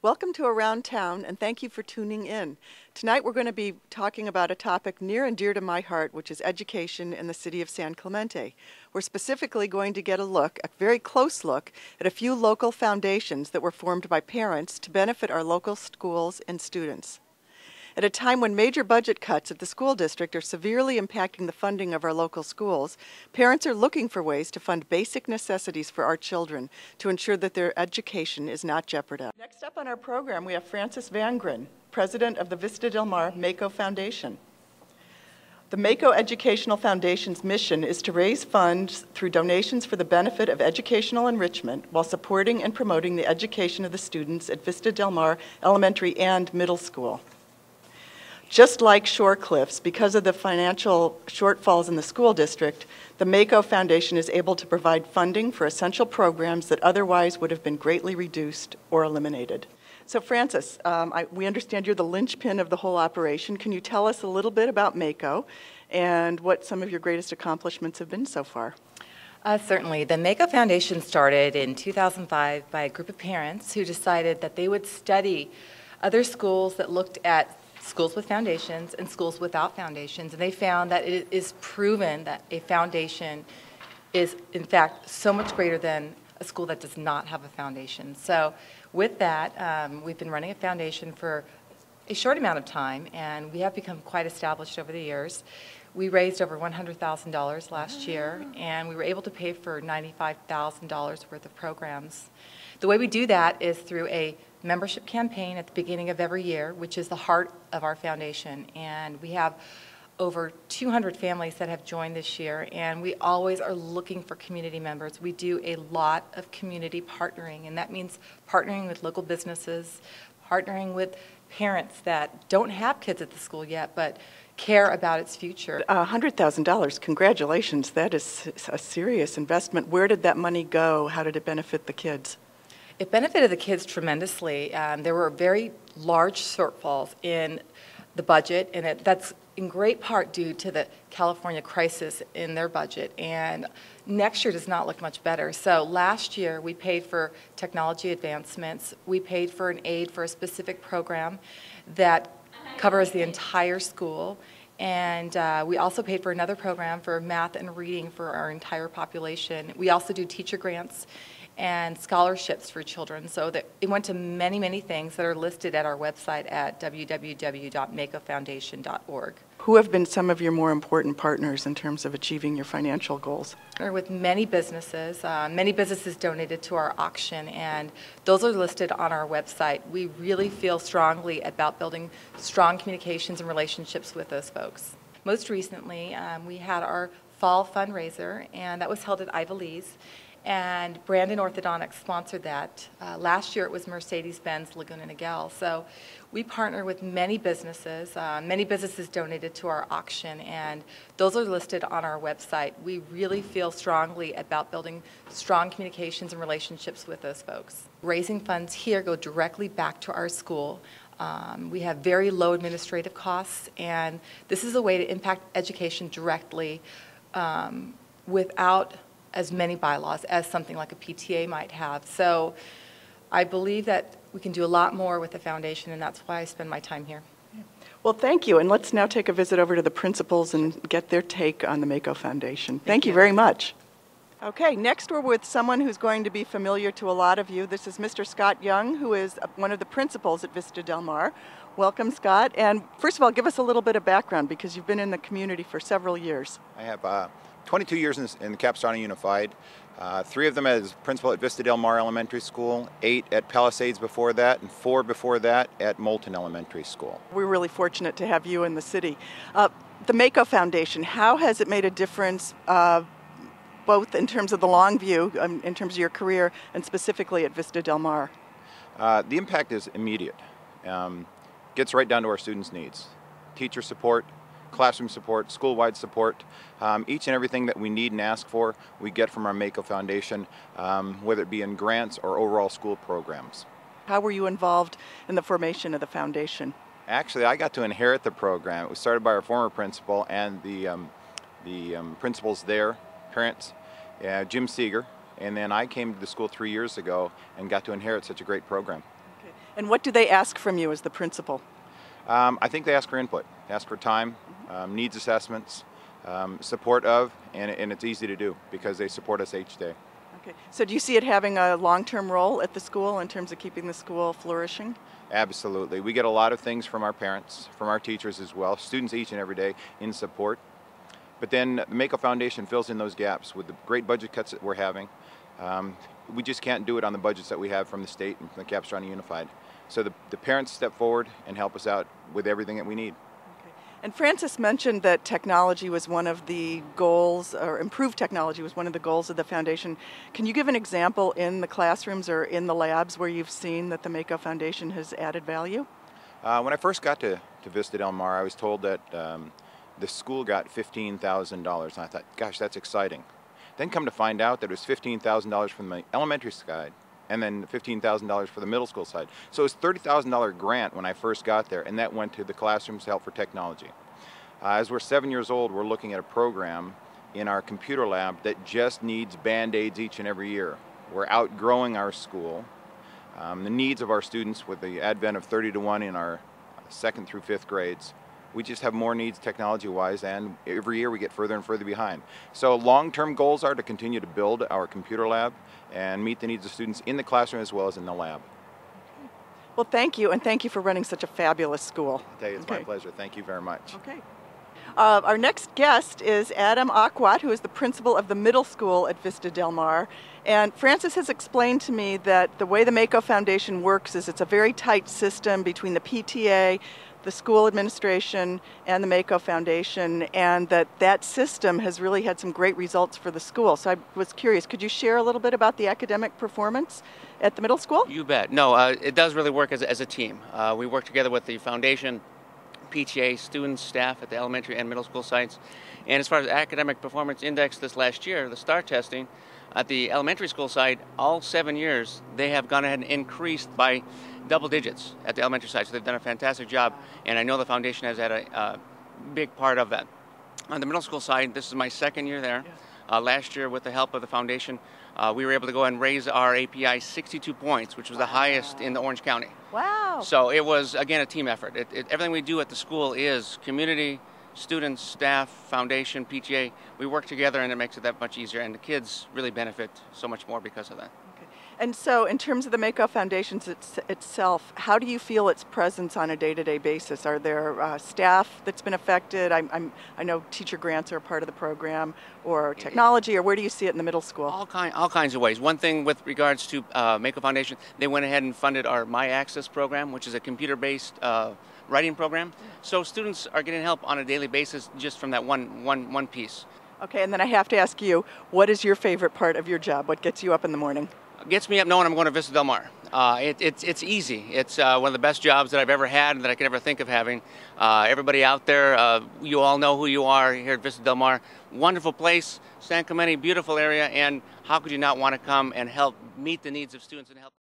Welcome to Around Town, and thank you for tuning in. Tonight we're going to be talking about a topic near and dear to my heart, which is education in the city of San Clemente. We're specifically going to get a very close look, at a few local foundations that were formed by parents to benefit our local schools and students. At a time when major budget cuts at the school district are severely impacting the funding of our local schools, parents are looking for ways to fund basic necessities for our children to ensure that their education is not jeopardized. Next up on our program, we have Frances Vangren, president of the Vista Del Mar MAKO Foundation. The MAKO Educational Foundation's mission is to raise funds through donations for the benefit of educational enrichment while supporting and promoting the education of the students at Vista Del Mar Elementary and Middle School. Just like Shore Cliffs, because of the financial shortfalls in the school district, the MAKO Foundation is able to provide funding for essential programs that otherwise would have been greatly reduced or eliminated. So Frances, we understand you're the linchpin of the whole operation. Can you tell us a little bit about MAKO and what some of your greatest accomplishments have been so far? Certainly. The MAKO Foundation started in 2005 by a group of parents who decided that they would study other schools that looked at schools with foundations and schools without foundations, and they found that it is proven that a foundation is in fact so much greater than a school that does not have a foundation. So with that, we've been running a foundation for a short amount of time, and we have become quite established over the years. We raised over $100,000 last year, and we were able to pay for $95,000 worth of programs. The way we do that is through a membership campaign at the beginning of every year, which is the heart of our foundation. And we have over 200 families that have joined this year, and we always are looking for community members. We do a lot of community partnering, and that means partnering with local businesses, partnering with parents that don't have kids at the school yet, but care about its future. $100,000, congratulations. That is a serious investment. Where did that money go? How did it benefit the kids? It benefited the kids tremendously. There were very large shortfalls in the budget, and that's in great part due to the California crisis in their budget. And next year does not look much better. So last year we paid for technology advancements. We paid for an aid for a specific program that covers the entire school. And we also paid for another program for math and reading for our entire population. We also do teacher grants and scholarships for children. So that it went to many, many things that are listed at our website at www.makofoundation.org. Who have been some of your more important partners in terms of achieving your financial goals? With many businesses. Many businesses donated to our auction, and those are listed on our website. We really feel strongly about building strong communications and relationships with those folks. Most recently, we had our fall fundraiser, and that was held at Ivalese. And Brandon Orthodontics sponsored that. Last year it was Mercedes-Benz Laguna Niguel. So we partner with many businesses. Many businesses donated to our auction, and those are listed on our website. We really feel strongly about building strong communications and relationships with those folks. Raising funds here go directly back to our school. We have very low administrative costs, and this is a way to impact education directly without as many bylaws as something like a PTA might have. So I believe that we can do a lot more with the foundation, and that's why I spend my time here. Well, thank you, and let's now take a visit over to the principals and get their take on the MAKO Foundation. Thank you very much. Okay, next we're with someone who's going to be familiar to a lot of you. This is Mr. Scott Young, who is one of the principals at Vista Del Mar. Welcome, Scott. And first of all, give us a little bit of background, because you've been in the community for several years. I have 22 years in Capistrano Unified, 3 of them as principal at Vista Del Mar Elementary School, 8 at Palisades before that, and 4 before that at Moulton Elementary School. We're really fortunate to have you in the city. The MAKO Foundation, how has it made a difference both in terms of the long view, in terms of your career, and specifically at Vista Del Mar? The impact is immediate. Gets right down to our students' needs. Teacher support, classroom support, school-wide support, each and everything that we need and ask for, we get from our MAKO Foundation, whether it be in grants or overall school programs. How were you involved in the formation of the foundation? Actually, I got to inherit the program. It was started by our former principal and the principals there, parents, Jim Seeger, and then I came to the school 3 years ago and got to inherit such a great program. And what do they ask from you as the principal? I think they ask for input, ask for time, needs assessments, support of, and it's easy to do because they support us each day. Okay. So do you see it having a long-term role at the school in terms of keeping the school flourishing? Absolutely. We get a lot of things from our parents, from our teachers as well, students each and every day in support. But then the MAKO Foundation fills in those gaps with the great budget cuts that we're having. We just can't do it on the budgets that we have from the state and from the Capistrano Unified. So the parents step forward and help us out with everything that we need. Okay. And Francis mentioned that technology was one of the goals, or improved technology was one of the goals of the foundation. Can you give an example in the classrooms or in the labs where you've seen that the MAKO Foundation has added value? When I first got to Vista Del Mar, I was told that the school got $15,000, and I thought, gosh, that's exciting. Then come to find out that it was $15,000 from the elementary side and then $15,000 for the middle school side. So it was a $30,000 grant when I first got there, and that went to the classrooms to help for technology. As we're 7 years old, we're looking at a program in our computer lab that just needs Band-Aids each and every year. We're outgrowing our school. The needs of our students with the advent of 30-to-1 in our 2nd through 5th grades, we just have more needs technology-wise, and every year we get further and further behind. So long-term goals are to continue to build our computer lab and meet the needs of students in the classroom as well as in the lab. Well, thank you, and thank you for running such a fabulous school. I'll tell you, it's my pleasure. Thank you very much. Okay. Our next guest is Adam Aquat, who is the principal of the middle school at Vista Del Mar. And Francis has explained to me that the way the MAKO Foundation works is it's a very tight system between the PTA, the school administration, and the MAKO Foundation, and that system has really had some great results for the school. So I was curious, could you share a little bit about the academic performance at the middle school? You bet. No, it does really work as a team. We work together with the foundation, PTA, students, staff at the elementary and middle school sites. And as far as academic performance index this last year, the STAR testing, at the elementary school side, all 7 years, they have gone ahead and increased by double digits at the elementary side. So they've done a fantastic job, and I know the foundation has had a big part of that. On the middle school side, this is my 2nd year there. Last year, with the help of the foundation, we were able to go and raise our API 62 points, which was the highest in the Orange County. Wow. So it was, again, a team effort. Everything we do at the school is community, students, staff, foundation, PTA. We work together, and it makes it that much easier, and the kids really benefit so much more because of that. Okay. And so in terms of the MAKO Foundation itself, how do you feel its presence on a day-to-day basis? Are there staff that's been affected? I know teacher grants are a part of the program, or technology, or where do you see it in the middle school? All kinds of ways. One thing with regards to MAKO Foundation, they went ahead and funded our My Access program, which is a computer-based writing program. So students are getting help on a daily basis just from that one piece. Okay, and then I have to ask you, what is your favorite part of your job? What gets you up in the morning? Gets me up knowing I'm going to Vista Del Mar. It's easy. It's one of the best jobs that I've ever had and that I could ever think of having. Everybody out there, you all know who you are here at Vista Del Mar. Wonderful place, San Clemente, beautiful area, and how could you not want to come and help meet the needs of students and help